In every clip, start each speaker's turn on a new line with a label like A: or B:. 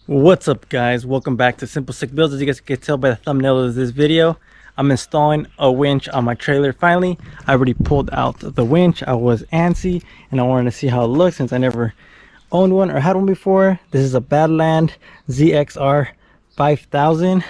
A: What's up, guys? Welcome back to SimpleSickBuilds. As you guys can tell by the thumbnail of this video, I'm installing a winch on my trailer. Finally, I already pulled out the winch. I was antsy and I wanted to see how it looks since I never owned one or had one before. This is a Badland ZXR 5000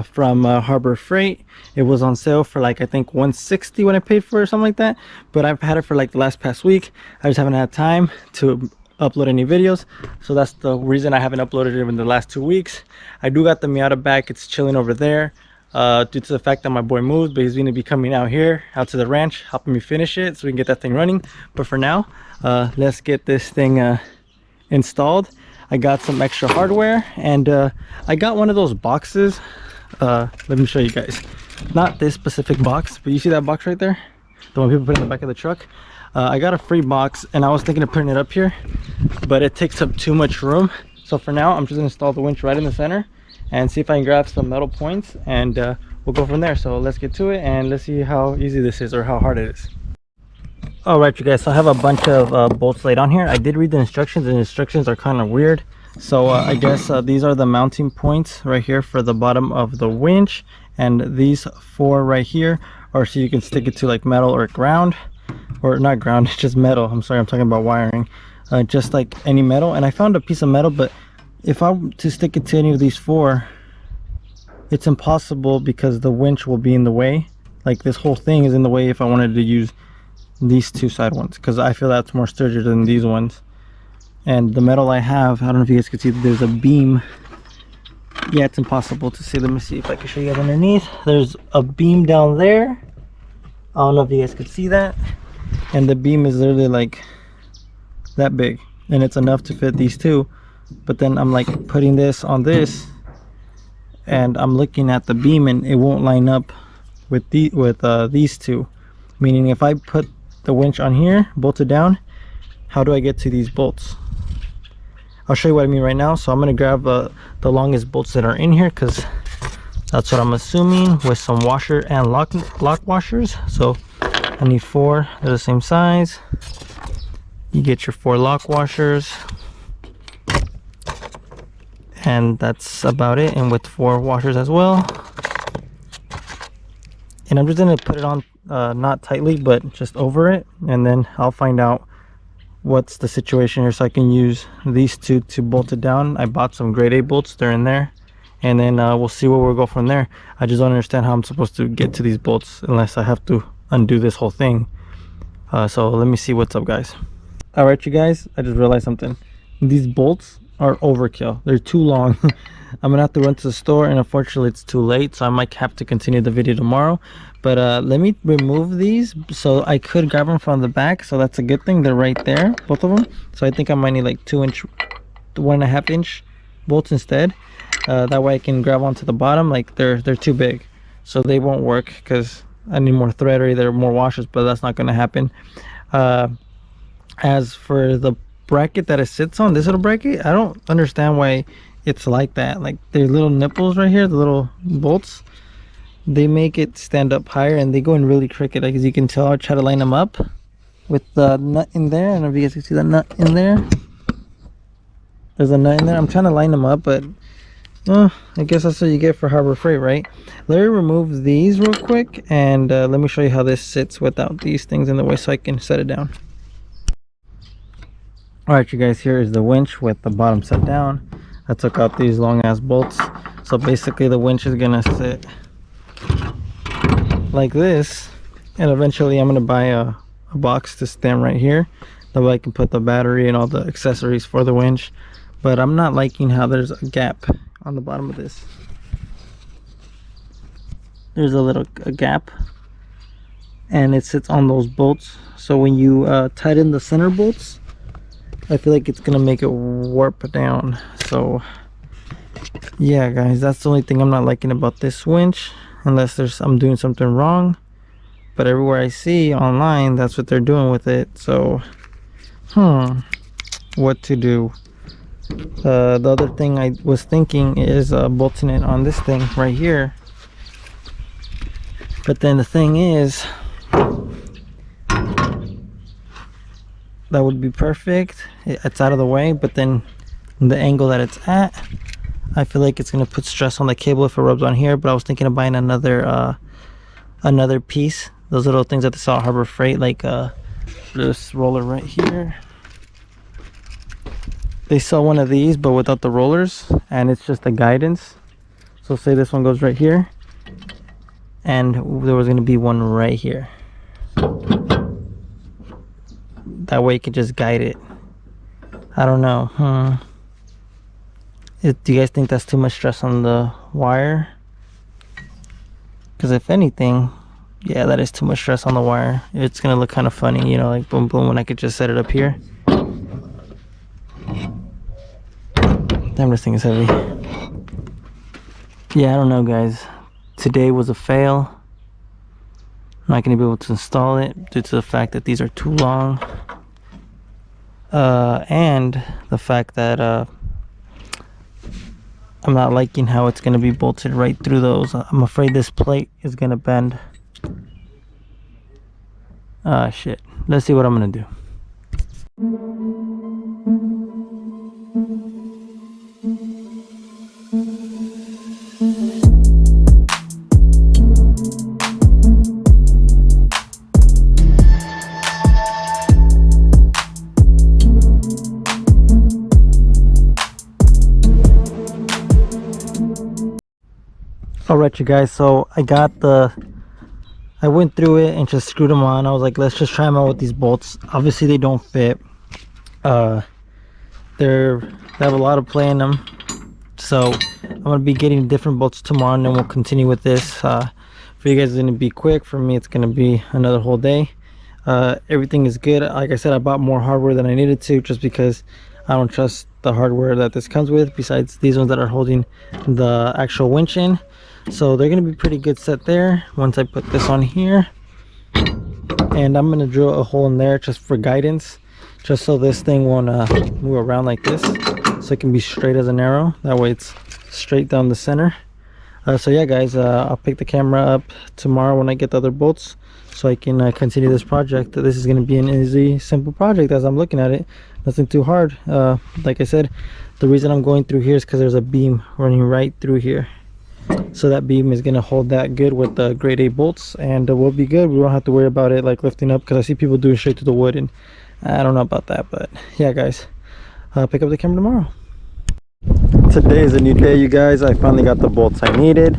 A: from Harbor Freight. It was on sale for like I think 160 when I paid for it or something like that, but I've had it for like the past week. I just haven't had time to upload any videos, so that's the reason I haven't uploaded it in the last 2 weeks. I do got the Miata back. It's chilling over there due to the fact that my boy moved, but he's going to be coming out here out to the ranch helping me finish it so we can get that thing running. But for now, let's get this thing installed. I got some extra hardware and I got one of those boxes. Let me show you guys. Not this specific box, but you see that box right there, the one people put in the back of the truck. I got a free box and I was thinking of putting it up here, but it takes up too much room. So for now, I'm just gonna install the winch right in the center and see if I can grab some metal points, and we'll go from there. So let's get to it and let's see how easy this is or how hard it is. All right, you guys, so I have a bunch of bolts laid on here. I did read the instructions, and the instructions are kind of weird. So I guess these are the mounting points right here for the bottom of the winch, and these four right here are so you can stick it to like metal or ground. Or not ground, it's just metal. I'm sorry, I'm talking about wiring. Just like any metal. And I found a piece of metal, but if I were to stick it to any of these four, it's impossible because the winch will be in the way. Like this whole thing is in the way if I wanted to use these two side ones, because I feel that's more sturdier than these ones. And the metal I have, I don't know if you guys can see, there's a beam. Yeah, it's impossible to see. Let me see if I can show you guys underneath. There's a beam down there. I don't know if you guys could see that. And the beam is literally like that big, and it's enough to fit these two. But then I'm like putting this on this, and I'm looking at the beam and it won't line up with these two. Meaning if I put the winch on here, bolted down, how do I get to these bolts? I'll show you what I mean right now. So I'm going to grab the longest bolts that are in here, because that's what I'm assuming, with some washer and lock washers. So I need four. They're the same size. You get your 4 lock washers, and that's about it, and with 4 washers as well. And I'm just gonna put it on not tightly, but just over it, and then I'll find out what's the situation here so I can use these two to bolt it down. I bought some grade A bolts, they're in there, and then we'll see where we'll go from there. I just don't understand how I'm supposed to get to these bolts unless I have to undo this whole thing. So let me see what's up, guys. All right, you guys, I just realized something. These bolts are overkill. They're too long. I'm gonna have to run to the store, and unfortunately it's too late, so I might have to continue the video tomorrow. But let me remove these. So I could grab them from the back, so that's a good thing. They're right there, both of them. So I think I might need like 1.5 inch bolts instead. That way I can grab onto the bottom. Like they're too big, so they won't work because I need more thread or either more washers, but that's not going to happen. As for the bracket that it sits on, this little bracket, I don't understand why it's like that. Like the little nipples right here, the little bolts, they make it stand up higher, and they go in really crooked. Like as you can tell, I try to line them up with the nut in there. I don't know if you guys can see the nut in there. There's a nut in there. I'm trying to line them up, but I guess that's what you get for Harbor Freight, right? Let me remove these real quick, and let me show you how this sits without these things in the way so I can set it down. All right, you guys, here is the winch with the bottom set down. I took out these long ass bolts. So basically the winch is gonna sit like this, and eventually I'm gonna buy a box to stand right here. That way I can put the battery and all the accessories for the winch. But I'm not liking how there's a gap on the bottom of this. There's a gap, and it sits on those bolts. So when you tighten the center bolts, I feel like it's gonna make it warp down. So yeah, guys, that's the only thing I'm not liking about this winch, unless I'm doing something wrong. But everywhere I see online, that's what they're doing with it. So what to do? The other thing I was thinking is bolting it on this thing right here. But then the thing is, that would be perfect. It's out of the way, but then the angle that it's at, I feel like it's gonna put stress on the cable if it rubs on here, but I was thinking of buying another piece, those little things that they sell at Harbor Freight, like this roller right here. They sell one of these but without the rollers, and it's just a guidance. So say this one goes right here, and there was going to be one right here. That way you can just guide it. I don't know. Do you guys think that's too much stress on the wire? Because if anything, yeah, that is too much stress on the wire. It's going to look kind of funny, you know, like boom boom, when I could just set it up here. Damn, this thing is heavy. Yeah, I don't know, guys. Today was a fail. I'm not going to be able to install it due to the fact that these are too long. And the fact that I'm not liking how it's going to be bolted right through those. I'm afraid this plate is going to bend. Shit. Let's see what I'm going to do. Alright, you guys, so I went through it and just screwed them on. I was like, let's just try them out with these bolts. Obviously they don't fit. They have a lot of play in them, so I'm gonna be getting different bolts tomorrow, and then we'll continue with this. For you guys it's gonna be quick. For me it's gonna be another whole day. Everything is good. Like I said, I bought more hardware than I needed to, just because I don't trust the hardware that this comes with, besides these ones that are holding the actual winch in. So they're gonna be pretty good set there once I put this on here, and I'm gonna drill a hole in there just for guidance, just so this thing won't move around like this, so it can be straight as an arrow. That way it's straight down the center. So yeah, guys, I'll pick the camera up tomorrow when I get the other bolts, so I can continue this project. This is going to be an easy, simple project as I'm looking at it. Nothing too hard. Like I said, the reason I'm going through here is because there's a beam running right through here. So that beam is going to hold that good with the grade A bolts, and we'll be good. We won't have to worry about it like lifting up, because I see people doing straight to the wood, and I don't know about that. But yeah, guys, I'll pick up the camera tomorrow. Today is a new day, you guys. I finally got the bolts I needed.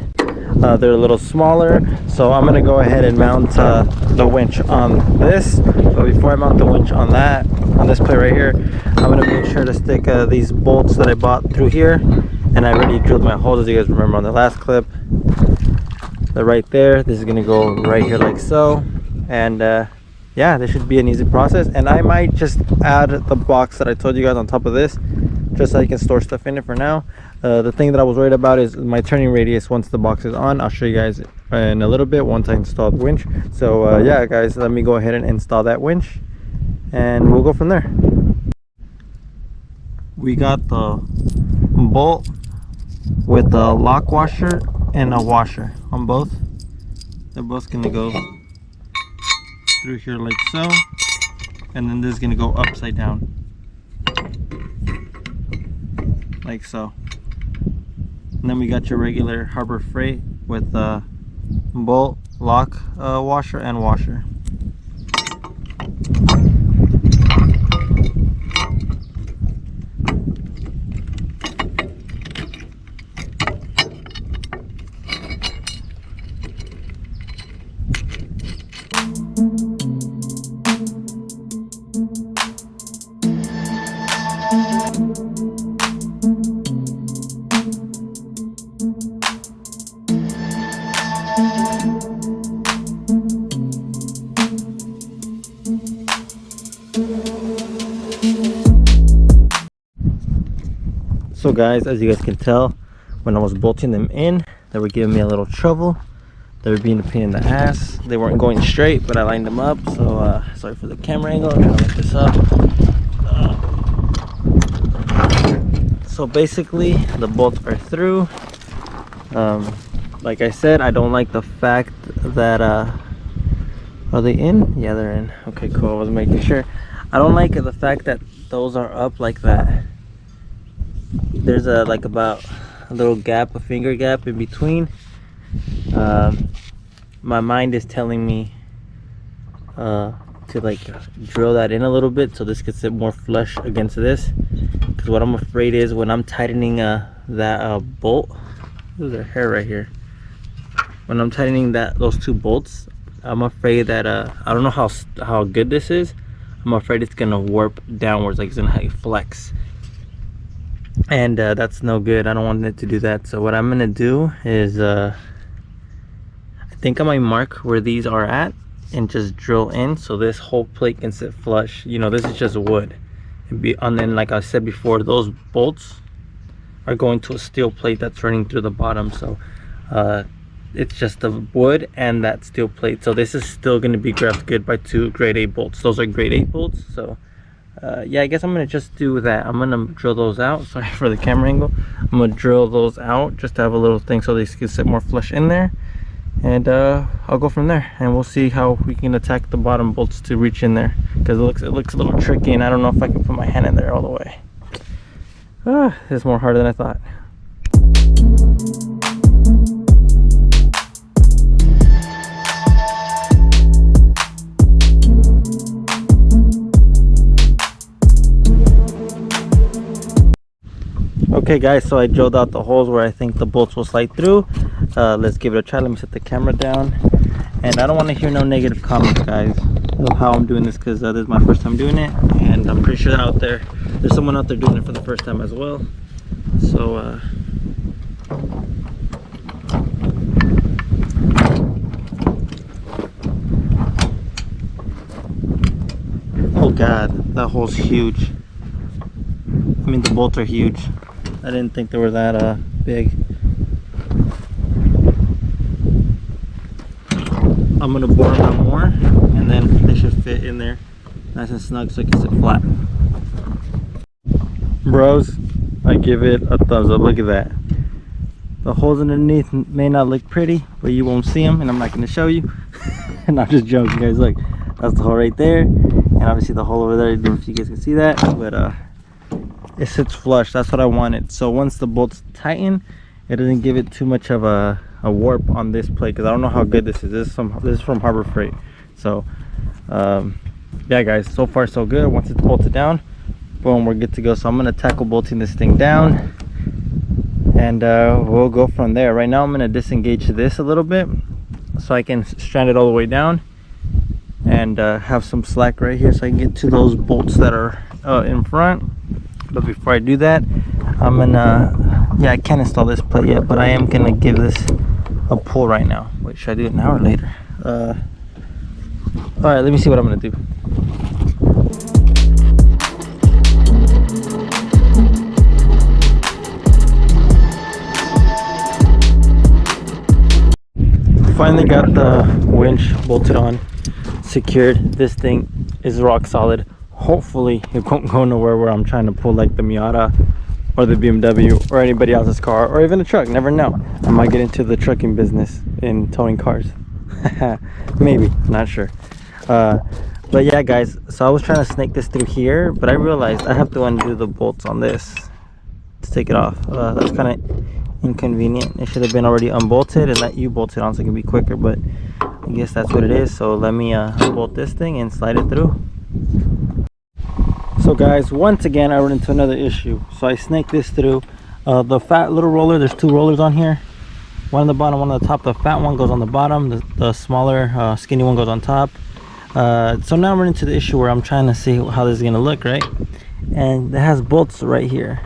A: They're a little smaller, so I'm gonna go ahead and mount the winch on this. But before I mount the winch on this plate right here, I'm gonna make sure to stick these bolts that I bought through here. And I already drilled my holes, as you guys remember on the last clip. They're right there. This is gonna go right here like so. And yeah, this should be an easy process. And I might just add the box that I told you guys on top of this, just so I can store stuff in it for now. The thing that I was worried about is my turning radius once the box is on. I'll show you guys in a little bit once I install the winch. So yeah, guys, let me go ahead and install that winch, and we'll go from there. We got the bolt with a lock washer and a washer on both. They're both gonna go through here like so, and then this is gonna go upside down like so. And then we got your regular Harbor Freight with the bolt, lock, washer and washer. So guys, as you guys can tell, when I was bolting them in, they were giving me a little trouble. They were being a pain in the ass. They weren't going straight, but I lined them up. So sorry for the camera angle. I'm trying to lift this up. So basically the bolts are through. Like I said, I don't like the fact that are they in? Yeah, they're in. Okay, cool. I was making sure. I don't like the fact that those are up like that. There's like about little gap, a finger gap in between. My mind is telling me to like drill that in a little bit so this could sit more flush against this, because what I'm afraid is when I'm tightening that bolt, there's a hair right here, when I'm tightening those two bolts, I'm afraid that I don't know how good this is. I'm afraid it's gonna warp downwards, like it's gonna flex, and that's no good. I don't want it to do that. So what I'm gonna do is I think I might mark where these are at and just drill in so this whole plate can sit flush. You know, this is just wood, and then like I said before, those bolts are going to a steel plate that's running through the bottom, so it's just the wood and that steel plate. So this is still going to be grafted good by 2 grade 8 bolts. Those are grade 8 bolts. So yeah, I guess I'm going to just do that. I'm going to drill those out. Sorry for the camera angle. I'm going to drill those out just to have a little thing so they can sit more flush in there, and I'll go from there, and we'll see how we can attack the bottom bolts to reach in there, because it looks a little tricky, and I don't know if I can put my hand in there all the way. It's more harder than I thought. Okay guys, so I drilled out the holes where I think the bolts will slide through. Let's give it a try. Let me set the camera down, and I don't want to hear no negative comments, guys, of how I'm doing this, because this is my first time doing it, and I'm pretty sure there's someone out there doing it for the first time as well. So oh god, that hole's huge. I mean, the bolts are huge. I didn't think they were that big. I'm gonna bore them out more, and then they should fit in there nice and snug so it can sit flat. Bros, I give it a thumbs up. Look at that. The holes underneath may not look pretty, but you won't see them, and I'm not gonna show you. And I'm just joking, guys. Look, that's the hole right there, and obviously the hole over there. I don't know if you guys can see that, but it sits flush. That's what I wanted. So once the bolts tighten, it doesn't give it too much of a warp on this plate, because I don't know how good this is. This is from Harbor Freight. So yeah guys, so far so good. Once it's bolted down, boom, we're good to go. So I'm gonna tackle bolting this thing down, and we'll go from there. Right now I'm gonna disengage this a little bit so I can strand it all the way down, and have some slack right here so I can get to those bolts that are in front. But before I do that, I'm gonna, yeah, I can't install this plate yet, but I am gonna give this a pull right now. Wait, should I do it now or later? All right, let me see what I'm gonna do. Finally got the winch bolted on, secured. This thing is rock solid. Hopefully it won't go nowhere where I'm trying to pull like the Miata or the BMW or anybody else's car, or even a truck. Never know, I might get into the trucking business in towing cars. Maybe, not sure. But yeah guys, so I was trying to snake this through here, but I realized I have to undo the bolts on this to take it off. That's kind of inconvenient. It should have been already unbolted and let you bolt it on so it can be quicker, but I guess that's what it is. So let me unbolt this thing and slide it through. So guys, once again I run into another issue. So I snake this through. The fat little roller, there's 2 rollers on here, one on the bottom, one on the top. The fat one goes on the bottom, the smaller skinny one goes on top. So now I'm running into the issue where I'm trying to see how this is gonna look, right? And it has bolts right here.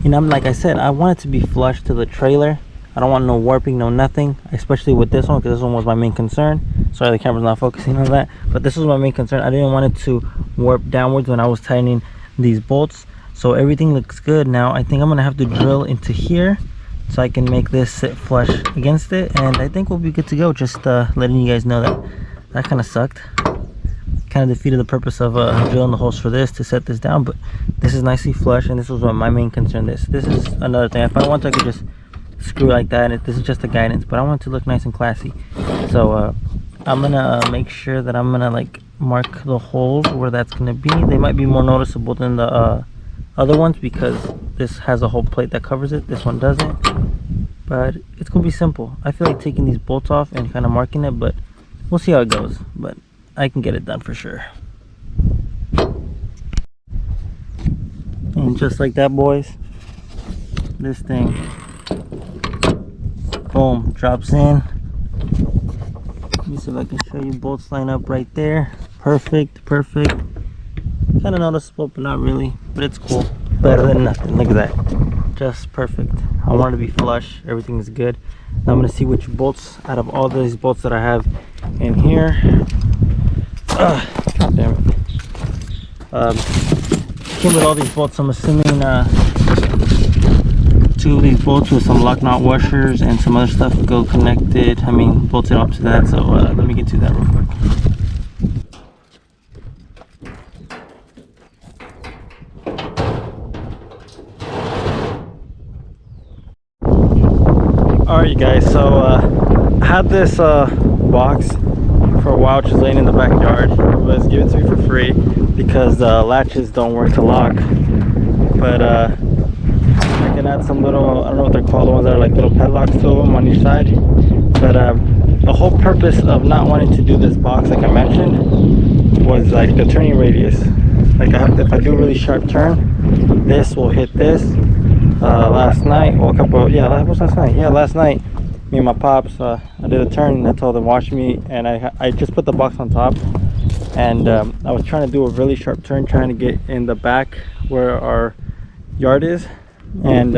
A: You know, like I said, I want it to be flush to the trailer. I don't want no warping, no nothing, especially with this one, because this one was my main concern. Sorry, the camera's not focusing on that, but this was my main concern. I didn't want it to warp downwards when I was tightening these bolts. So everything looks good. Now I think I'm gonna have to drill into here so I can make this sit flush against it, and I think we'll be good to go. Just letting you guys know that kind of sucked. Kind of defeated the purpose of drilling the holes for this to set this down, but this is nicely flush, and this was my main concern. This is another thing. If I want to, I could just screw like that, and this is just a guidance, but I want it to look nice and classy. So I'm gonna make sure that I'm gonna like mark the holes where that's gonna be. They might be more noticeable than the other ones because this has a whole plate that covers it. This one doesn't, but it's gonna be simple. I feel like taking these bolts off and kind of marking it, but we'll see how it goes. But I can get it done for sure. And just like that, boys, this thing, boom, drops in. Let me see if I can show you. Bolts line up right there. Perfect, perfect. Kind of noticeable, but not really. But it's cool. Better than nothing. Look at that. Just perfect. I want it to be flush. Everything is good. Now I'm going to see which bolts out of all these bolts that I have in here. God damn it. Came with all these bolts. I'm assuming 2 of these bolts with some lock nut washers and some other stuff go connected. I mean, bolted up to that. So let me get to that real quick. Alright, you guys, so I had this box for a while, just laying in the backyard. It was given to me for free because the latches don't work to lock. But I can add some little, I don't know what they're called, the ones that are like little padlocks to them on each side. But the whole purpose of not wanting to do this box, like I mentioned, was like the turning radius. Like if I do a really sharp turn, this will hit this. Last night, well, last night, me and my pops, I did a turn and I told them watch me, and I just put the box on top, and I was trying to do a really sharp turn, trying to get in the back where our yard is, and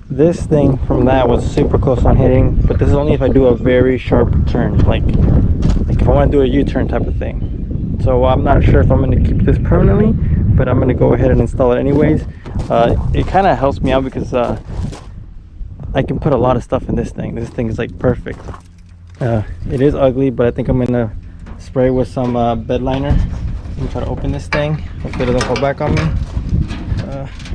A: this thing from that was super close on hitting, but this is only if I do a very sharp turn, like if I want to do a U-turn type of thing. So I'm not sure if I'm going to keep this permanently, but I'm going to go ahead and install it anyways. It kind of helps me out because I can put a lot of stuff in this thing. This thing is like perfect. It is ugly, but I think I'm gonna spray with some bed liner. Let me try to open this thing. Hopefully it doesn't fall back on me.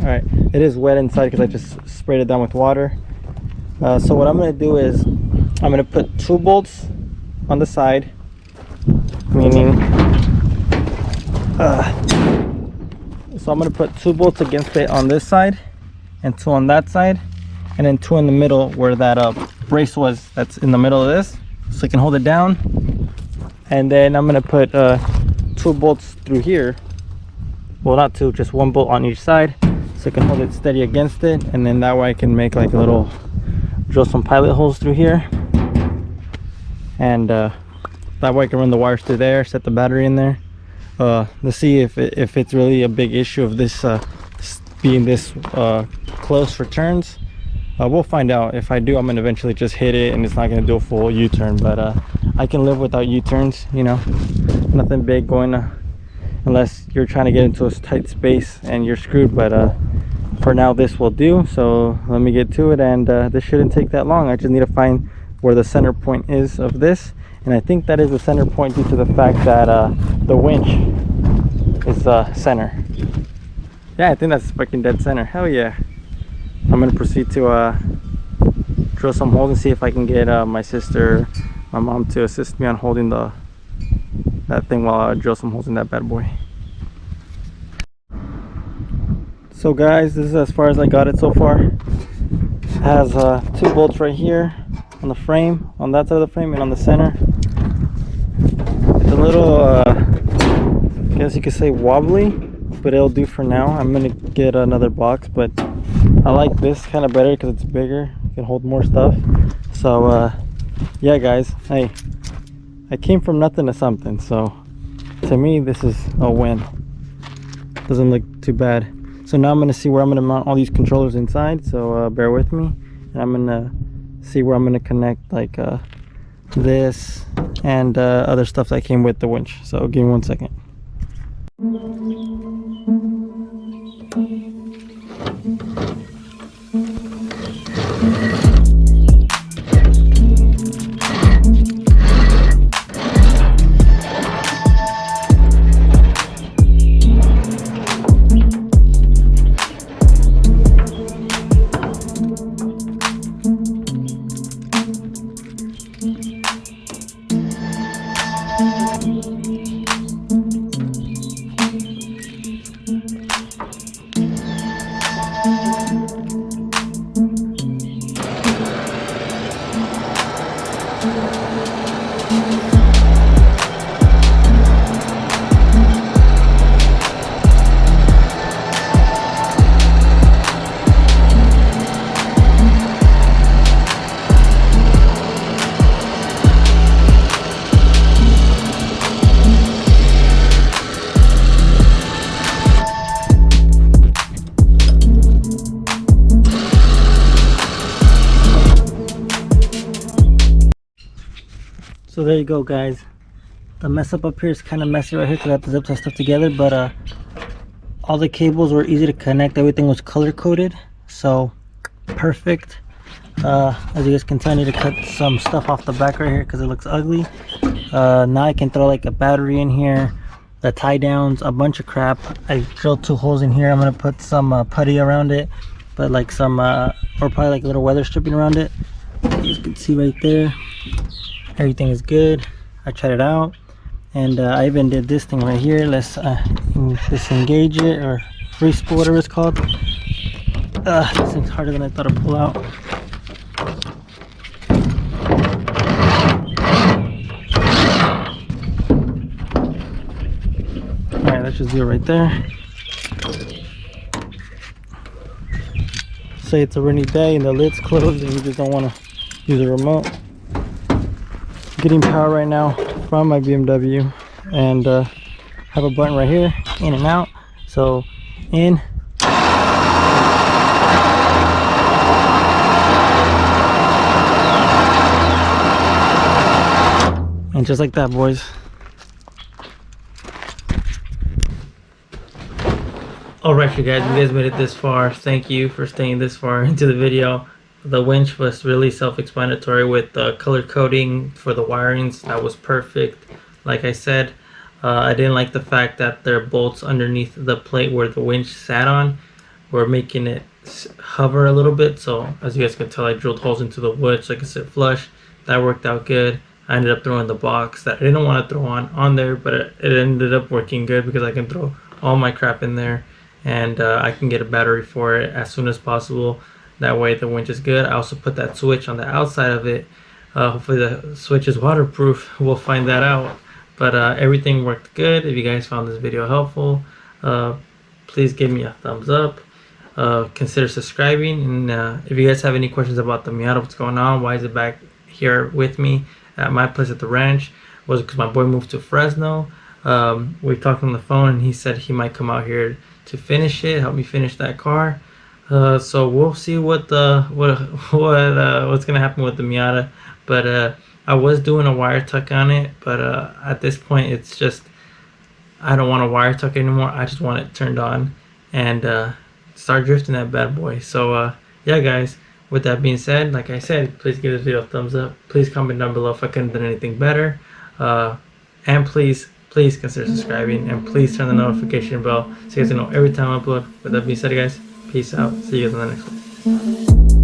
A: All right, it is wet inside because I just sprayed it down with water. So what I'm gonna do is I'm gonna put 2 bolts on the side, meaning so I'm going to put 2 bolts against it on this side and 2 on that side, and then 2 in the middle where that brace was, that's in the middle of this, so I can hold it down. And then I'm going to put 2 bolts through here, well, not 2, just 1 bolt on each side, so I can hold it steady against it, and then that way I can make like a little, drill some pilot holes through here, and that way I can run the wires through there, set the battery in there. Let's see if it's really a big issue of this being this close for turns. We'll find out. If I do, I'm gonna eventually just hit it and it's not gonna do a full U-turn, but I can live without U-turns, you know, nothing big going unless you're trying to get into a tight space and you're screwed. But for now this will do. So let me get to it, and this shouldn't take that long. I just need to find where the center point is of this. And I think that is the center point due to the fact that the winch is center. Yeah, I think that's fucking dead center. Hell yeah. I'm going to proceed to drill some holes and see if I can get my sister, my mom, to assist me on holding that thing while I drill some holes in that bad boy. So guys, this is as far as I got it so far. It has 2 bolts right here on the frame, on that side of the frame, and on the center. It's a little I guess you could say wobbly, but it'll do for now. I'm gonna get another box, but I like this kind of better because it's bigger, it can hold more stuff. So yeah guys, hey, I came from nothing to something, so to me this is a win. Doesn't look too bad. So now I'm gonna see where I'm gonna mount all these controllers inside, so bear with me, and I'm gonna see where I'm going to connect like this and other stuff that came with the winch. So give me 1 second. So there you go, guys. The mess up here is kind of messy right here because I have to zip that stuff together, but all the cables were easy to connect. Everything was color coded, so perfect. As you guys can tell, I need to cut some stuff off the back right here because it looks ugly. Now I can throw like a battery in here, the tie downs, a bunch of crap. I drilled 2 holes in here. I'm gonna put some putty around it, but like some or probably like a little weather stripping around it. You can see right there, everything is good. I tried it out, and I even did this thing right here. Let's disengage it, or free spool, whatever it's called. This thing's harder than I thought to pull out. Alright, let's just do it right there. Say it's a rainy day and the lid's closed and you just don't want to use a remote. Getting power right now from my BMW, and have a button right here, in and out. So in, and just like that, boys. Alright, you guys made it this far. Thank you for staying this far into the video. The winch was really self-explanatory with the color coding for the wirings. That was perfect. Like I said, I didn't like the fact that there are bolts underneath the plate where the winch sat on. We're making it hover a little bit. So as you guys can tell, I drilled holes into the wood so I could sit flush. That worked out good. I ended up throwing the box that I didn't want to throw on there, but it ended up working good because I can throw all my crap in there, and I can get a battery for it as soon as possible. That way the winch is good. I also put that switch on the outside of it. Hopefully the switch is waterproof. We'll find that out. But everything worked good. If you guys found this video helpful, please give me a thumbs up. Consider subscribing. And if you guys have any questions about the Miata, what's going on, why is it back here with me at my place at the ranch, was because my boy moved to Fresno. We talked on the phone and he said he might come out here to finish it, help me finish that car. So we'll see what's gonna happen with the Miata. But I was doing a wire tuck on it, but at this point it's just, I don't want a wire tuck anymore. I just want it turned on and start drifting that bad boy. So yeah, guys, with that being said, like I said, please give this video a thumbs up. Please comment down below if I could have done anything better, and please consider subscribing, and please turn the notification bell so you guys know every time I upload. With that being said, guys, peace out. See you guys in the next one.